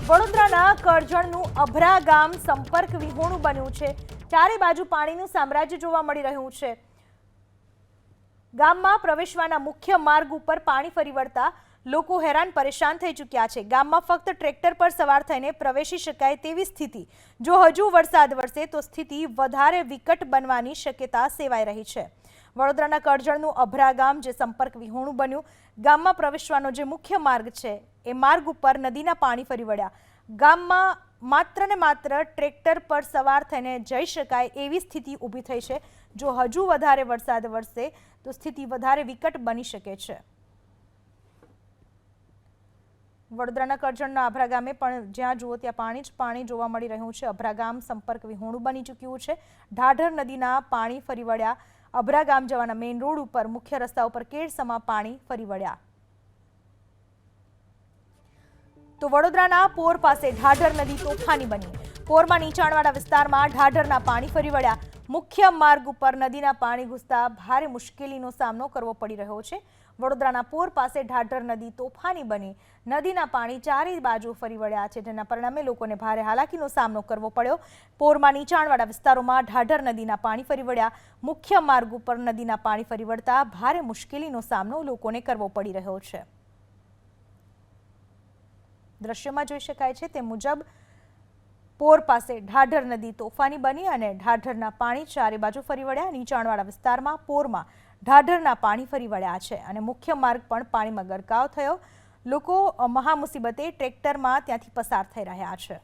વડોદરાના કરજણનું અભરા ગામ સંપર્ક વિહોણું બન્યું છે। ચારે બાજુ પાણીનું સામ્રાજ્ય જોવા મળી રહ્યું છે। ગામમાં પ્રવેશવાના મુખ્ય માર્ગ ઉપર પાણી ફરી વળતા લોકો હેરાન પરેશાન થઈ ચૂક્યા છે। ગામમાં ફક્ત ટ્રેક્ટર પર સવાર થઈને પ્રવેશી શકાય તેવી સ્થિતિ। જો હજુ વરસાદ વરસે તો સ્થિતિ વધારે વિકટ બનવાની શક્યતા સેવાઈ રહી છે। વડોદરાના કરજણનું અભરા ગામ જે સંપર્ક વિહોણું બન્યું। ગામમાં પ્રવેશવાનો જે મુખ્ય માર્ગ છે એ માર્ગ ઉપર નદીના પાણી ફરી વળ્યા। ગામમાં માત્ર ને માત્ર ટ્રેક્ટર પર સવાર થઈને જઈ શકાય એવી સ્થિતિ ઊભી થઈ છે। જો હજુ વધારે વરસાદ વરસે તો સ્થિતિ વધારે વિકટ બની શકે છે। વડોદરાના કરજણના અભરા ગામે પણ જ્યાં જુઓ ત્યાં પાણી જ પાણી જોવા મળી રહ્યું છે। અભરા ગામ સંપર્ક વિહોણું બની ચૂક્યું છે। ઢાઢર નદીના પાણી ફરી વળ્યા। અભરા ગામ જવાના મેઇન રોડ ઉપર મુખ્ય રસ્તા ઉપર કેડસમાં પાણી ફરી વળ્યા। તો વડોદરાના પોર પાસે ઢાઢર નદી તોફાની બની। પોરમાં નીચાણવાળા વિસ્તારમાં ઢાઢરના પાણી ફરી વળ્યા। મુખ્ય માર્ગ ઉપર નદીના પાણી ઘૂસતા ભારે મુશ્કેલીનો સામનો કરવો પડી રહ્યો છે। વડોદરાના પોર પાસે ઢાઢર નદી તોફાની બની। નદીના પાણી ચારે બાજુ ફરી વળ્યા છે, જેના પરિણામે લોકોને ભારે હાલાકીનો સામનો કરવો પડ્યો। પોરમાં નીચાણવાળા વિસ્તારોમાં ઢાઢર નદીના પાણી ફરી વળ્યા। મુખ્ય માર્ગ ઉપર નદીના પાણી ફરી વળતા ભારે મુશ્કેલીનો સામનો લોકોને કરવો પડી રહ્યો છે। દ્રશ્યમાં જોઈ શકાય છે તે મુજબ પોર પાસે ઢાઢર નદી તોફાની બની અને ઢાઢરના પાણી ચારે બાજુ ફરી વળ્યા। નીચાણવાળા વિસ્તારમાં પોરમાં ઢાઢરના પાણી ફરી વળ્યા છે અને મુખ્ય માર્ગ પણ પાણીમાં ગરકાવ થયો। લોકો મહા મુસીબતે ટ્રેક્ટરમાં ત્યાંથી પસાર થઈ રહ્યા છે।